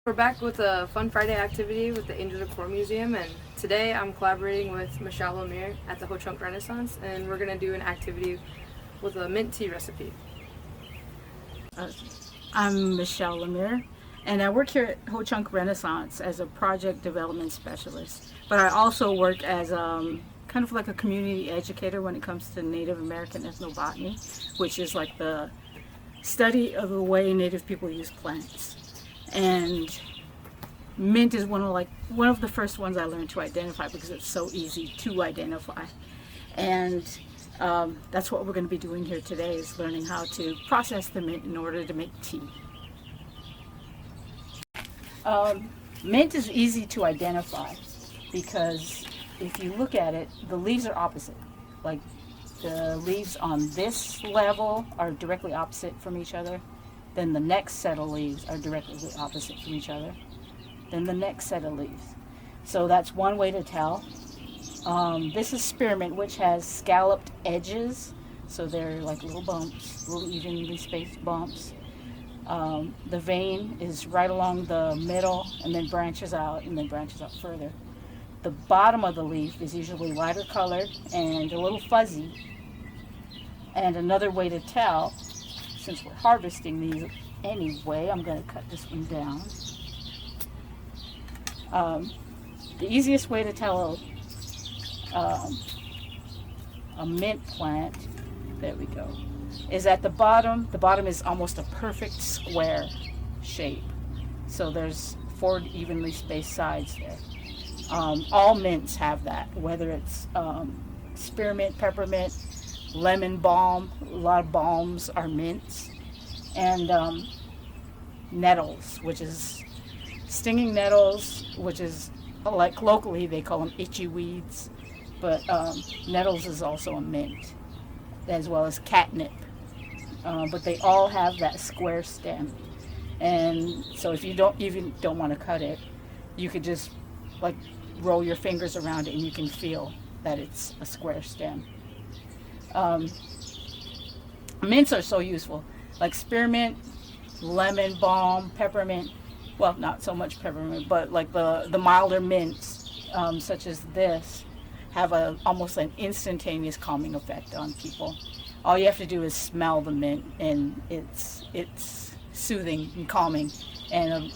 We're back with a Fun Friday activity with the Angel Decor Museum, and today I'm collaborating with Michelle LaMere at the Ho-Chunk Renaissance, and we're going to do an activity with a mint tea recipe. Uh, I'm Michelle LaMere, and I work here at Ho-Chunk Renaissance as a project development specialist. But I also work as kind of like a community educator when it comes to Native American ethnobotany, which is like the study of the way Native people use plants. And mint is one of the first ones I learned to identify because it's so easy to identify. And that's what we're going to be doing here today, is learning how to process the mint in order to make tea. Mint is easy to identify because if you look at it, the leaves are opposite. Like the leaves on this level are directly opposite from each other. Then the next set of leaves are directly opposite from each other. Then the next set of leaves. So that's one way to tell. This is spearmint, which has scalloped edges. So they're like little bumps, little evenly spaced bumps. The vein is right along the middle and then branches out further. The bottom of the leaf is usually lighter colored and a little fuzzy. And another way to tell, since we're harvesting these anyway, I'm going to cut this one down. The easiest way to tell a mint plant, there we go, is at the bottom. The bottom is almost a perfect square shape. So there's 4 evenly spaced sides there. All mints have that, whether it's spearmint, peppermint, lemon balm. A lot of balms are mints. And nettles, which is stinging nettles, which is like locally they call them itchy weeds, but nettles is also a mint, as well as catnip. But they all have that square stem, and so if you don't want to cut it, you could just like roll your fingers around it and you can feel that it's a square stem. Mints are so useful, like spearmint, lemon balm, peppermint. Well, not so much peppermint, but like the milder mints, such as this, have almost an instantaneous calming effect on people. All you have to do is smell the mint, and it's soothing and calming. And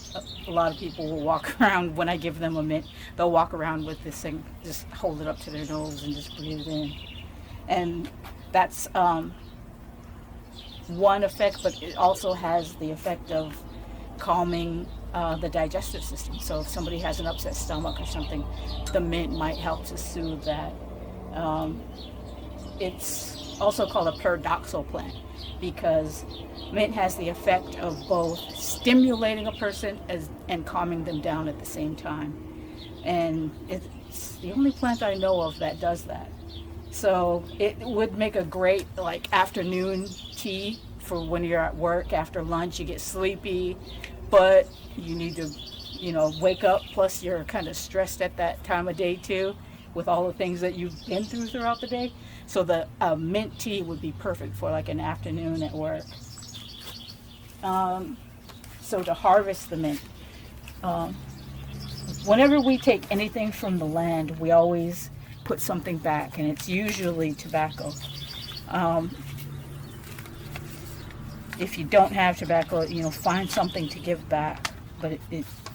a lot of people will walk around when I give them a mint. They'll walk around with this thing, just hold it up to their nose and just breathe it in, and that's one effect, but it also has the effect of calming the digestive system. So if somebody has an upset stomach or something, the mint might help to soothe that. It's also called a paradoxal plant because mint has the effect of both stimulating a person and calming them down at the same time. And it's the only plant I know of that does that. So it would make a great like afternoon tea for when you're at work after lunch. You get sleepy, but you need to, wake up. Plus you're kind of stressed at that time of day too, with all the things that you've been through throughout the day. So the mint tea would be perfect for like an afternoon at work. So to harvest the mint, whenever we take anything from the land, we always put something back, and it's usually tobacco. If you don't have tobacco, find something to give back. But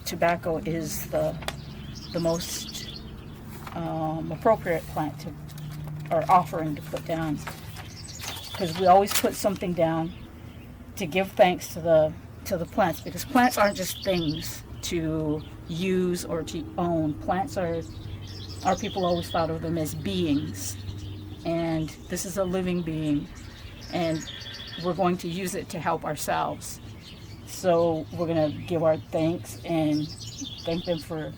tobacco is the most appropriate plant or offering to put down, because we always put something down to give thanks to the plants, because plants aren't just things to use or to own. Plants are people always thought of them as beings, and this is a living being, and we're going to use it to help ourselves. So we're going to give our thanks and thank them for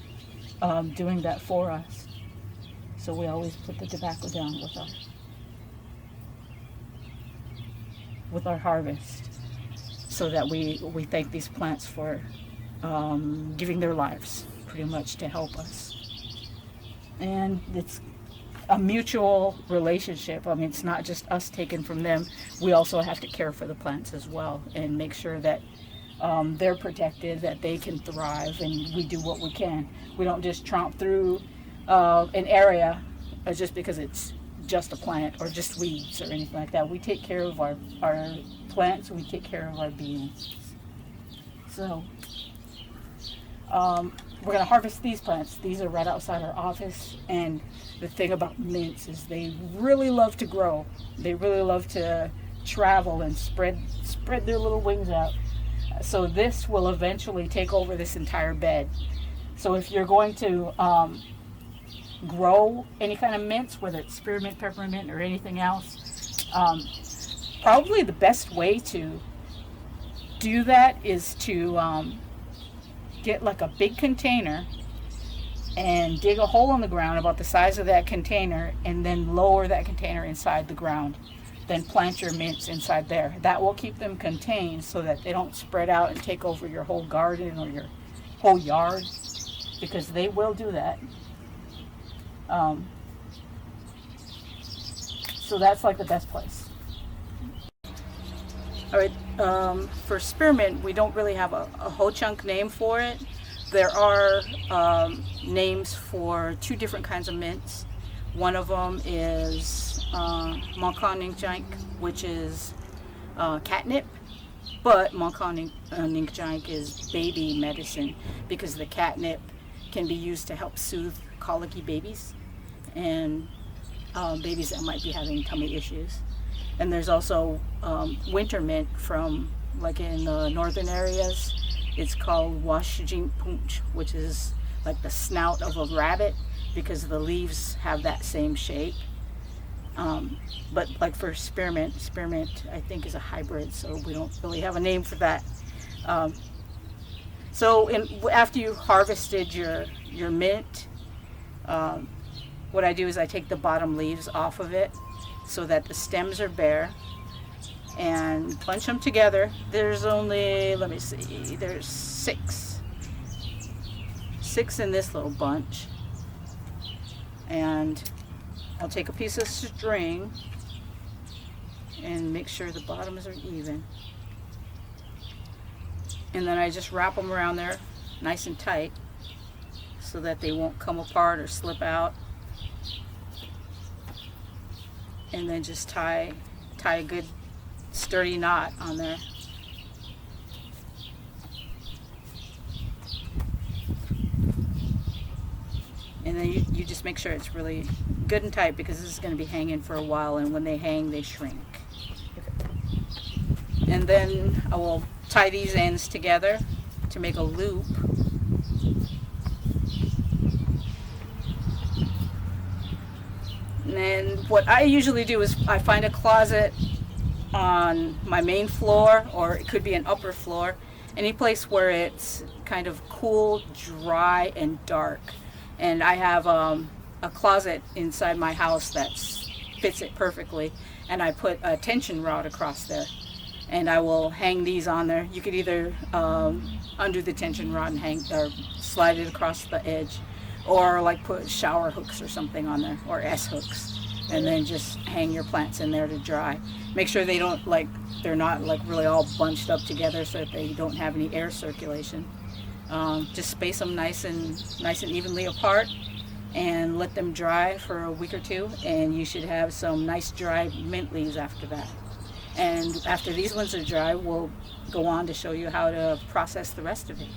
doing that for us. So we always put the tobacco down with our harvest, so that we thank these plants for giving their lives pretty much to help us. And it's a mutual relationship. I mean, it's not just us taking from them. We also have to care for the plants as well and make sure that they're protected, that they can thrive, and we do what we can. We don't just tromp through an area just because it's just a plant or just weeds or anything like that. We take care of our plants, we take care of our beings. So we're going to harvest these plants. These are right outside our office, and the thing about mints is they really love to grow. They really love to travel and spread their little wings out. So this will eventually take over this entire bed. So if you're going to grow any kind of mints, whether it's spearmint, peppermint, or anything else, probably the best way to do that is to get like a big container and dig a hole in the ground about the size of that container, and then lower that container inside the ground. Then plant your mints inside there. That will keep them contained so that they don't spread out and take over your whole garden or your whole yard, because they will do that. So that's like the best place. All right, for spearmint, we don't really have a ho-chunk name for it. There are names for two different kinds of mints. One of them is Mongkon, which is catnip, but Mongkon is baby medicine, because the catnip can be used to help soothe colicky babies and babies that might be having tummy issues. And there's also winter mint from, like in the northern areas, it's called Washjin Punch, which is like the snout of a rabbit, because the leaves have that same shape. But like for spearmint I think is a hybrid, so we don't really have a name for that. After you harvested your mint, what I do is I take the bottom leaves off of it so that the stems are bare, and bunch them together. There's only, let me see, there's six in this little bunch. And I'll take a piece of string and make sure the bottoms are even. And then I just wrap them around there nice and tight so that they won't come apart or slip out. And then just tie a good sturdy knot on there. And then you just make sure it's really good and tight, because this is going to be hanging for a while, and when they hang, they shrink. And then I will tie these ends together to make a loop. And then what I usually do is I find a closet on my main floor, or it could be an upper floor, any place where it's kind of cool, dry, and dark. And I have a closet inside my house that fits it perfectly, and I put a tension rod across there, and I will hang these on there. You could either undo the tension rod and hang or slide it across the edge, or like put shower hooks or something on there, or S hooks, and then just hang your plants in there to dry. Make sure they're not like really all bunched up together so that they don't have any air circulation. Just space them nice and evenly apart, and let them dry for a week or two, and you should have some nice dry mint leaves after that. And after these ones are dry, we'll go on to show you how to process the rest of it.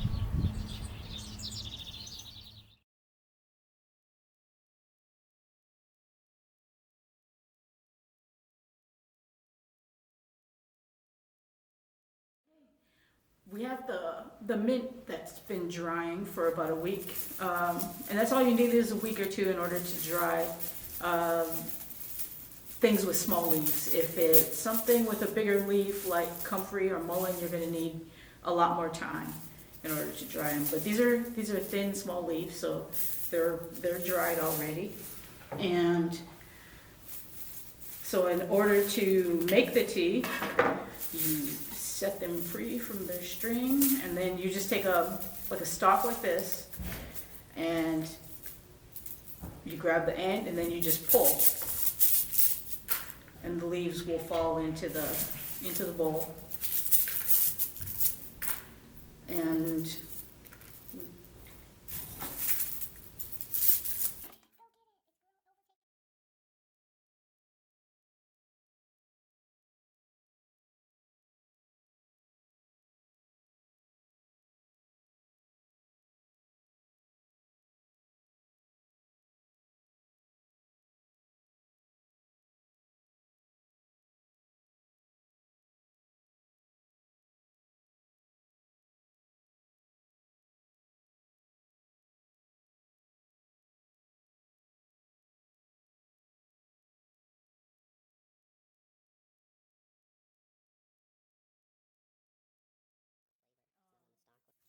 We have the mint that's been drying for about a week, and that's all you need is a week or two in order to dry things with small leaves. If it's something with a bigger leaf like comfrey or mullein, you're going to need a lot more time in order to dry them. But these are thin, small leaves, so they're dried already. And so in order to make the tea, you set them free from their string, and then you just take a stalk like this, and you grab the end, and then you just pull, and the leaves will fall into the bowl. And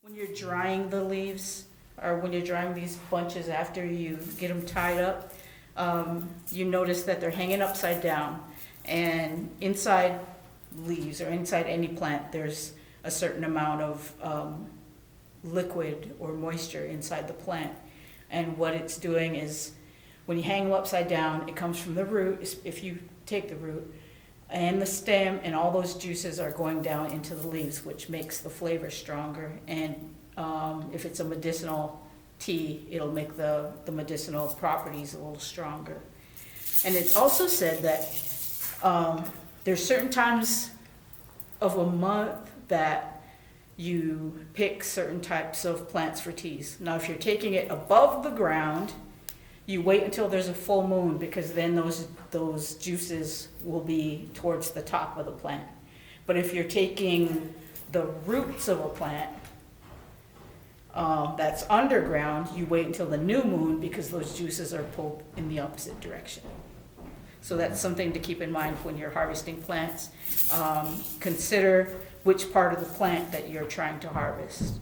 when you're drying the leaves, or when you're drying these bunches after you get them tied up, you notice that they're hanging upside down. And inside leaves, or inside any plant, there's a certain amount of liquid or moisture inside the plant. And what it's doing is, when you hang them upside down, it comes from the root, if you take the root, and the stem, and all those juices are going down into the leaves, which makes the flavor stronger. And if it's a medicinal tea, it'll make the medicinal properties a little stronger. And it's also said that there's certain times of a month that you pick certain types of plants for teas. Now, if you're taking it above the ground, you wait until there's a full moon, because then those juices will be towards the top of the plant. But if you're taking the roots of a plant that's underground, you wait until the new moon, because those juices are pulled in the opposite direction. So that's something to keep in mind when you're harvesting plants. Consider which part of the plant that you're trying to harvest.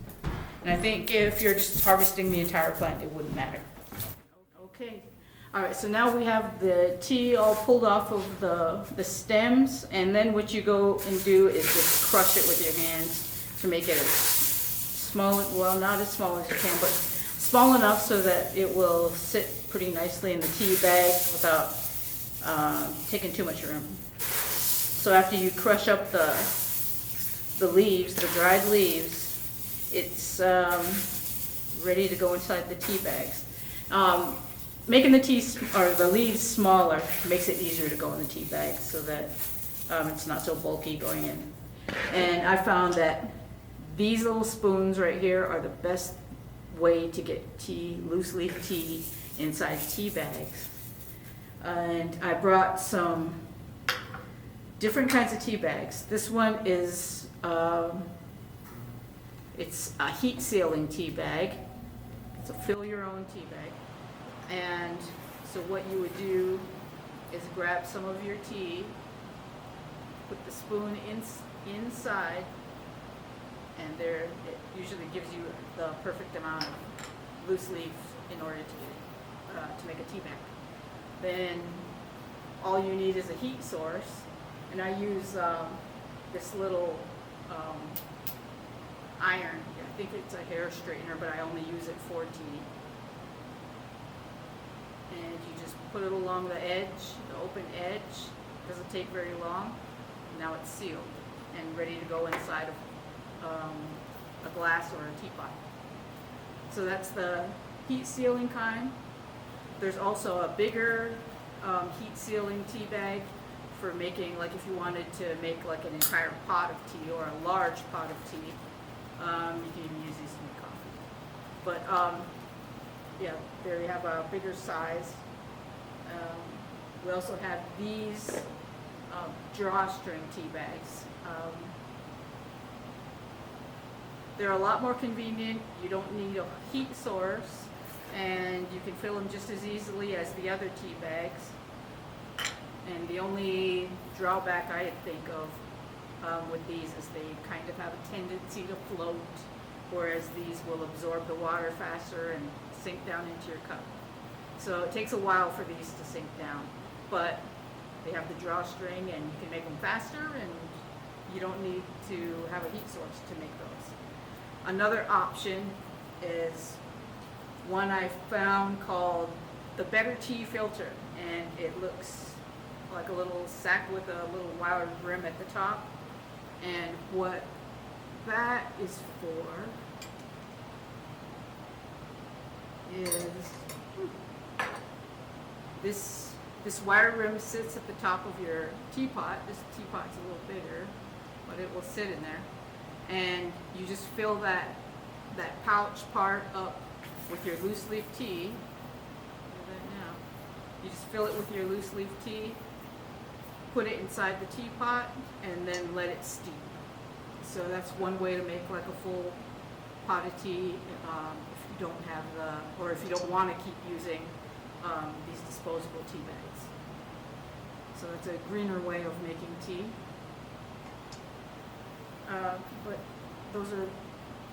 And I think if you're just harvesting the entire plant, it wouldn't matter. Okay, all right, so now we have the tea all pulled off of the stems, and then what you go and do is just crush it with your hands to make it as small, well, not as small as you can, but small enough so that it will sit pretty nicely in the tea bag without taking too much room. So after you crush up the leaves, the dried leaves, it's ready to go inside the tea bags. Making the the leaves smaller makes it easier to go in the tea bag, so that it's not so bulky going in. And I found that these little spoons right here are the best way to get tea, loose leaf tea, inside tea bags. And I brought some different kinds of tea bags. This one is it's a heat sealing tea bag. It's a fill your own tea bag. And so what you would do is grab some of your tea, put the spoon inside, and there it usually gives you the perfect amount of loose leaf in order to make a tea bag. Then all you need is a heat source, and I use this little iron. I think it's a hair straightener, but I only use it for tea. And you just put it along the edge, the open edge. Doesn't take very long. Now it's sealed and ready to go inside of a glass or a teapot. So that's the heat sealing kind. There's also a bigger heat sealing tea bag for making, like if you wanted to make like an entire pot of tea or a large pot of tea. You can even use these to make coffee. But yeah, there you have a bigger size. We also have these drawstring tea bags. They're a lot more convenient. You don't need a heat source, and you can fill them just as easily as the other tea bags. And the only drawback I think of with these is they kind of have a tendency to float, whereas these will absorb the water faster and sink down into your cup. So it takes a while for these to sink down, but they have the drawstring and you can make them faster, and you don't need to have a heat source to make those. Another option is one I found called the Better Tea Filter, and it looks like a little sack with a little wire brim at the top. And what that is for is this wire rim sits at the top of your teapot. This teapot's a little bigger, but it will sit in there. And you just fill that pouch part up with your loose leaf tea. Look at that now. You just fill it with your loose leaf tea, put it inside the teapot, and then let it steep. So that's one way to make like a full pot of tea if you don't have or if you don't want to keep using these disposable tea bags. So it's a greener way of making tea. But those are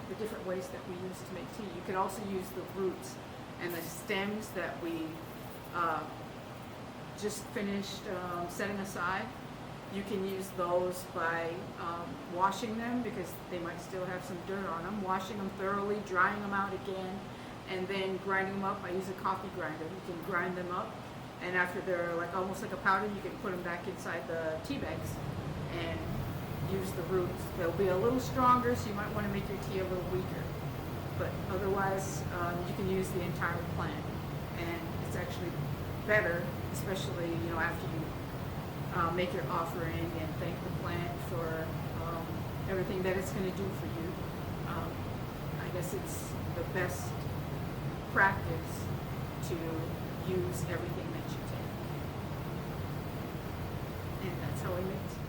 the different ways that we use to make tea. You can also use the roots and the stems that we just finished setting aside. You can use those by washing them because they might still have some dirt on them, washing them thoroughly, drying them out again, and then grinding them up. I use a coffee grinder. You can grind them up, and after they're like almost like a powder, you can put them back inside the tea bags and use the roots. They'll be a little stronger, so you might want to make your tea a little weaker. But otherwise, you can use the entire plant, and it's actually better, especially after you make your offering and thank the plant for everything that it's going to do for you. I guess it's the best practice to use everything that you take. And that's how we make tea.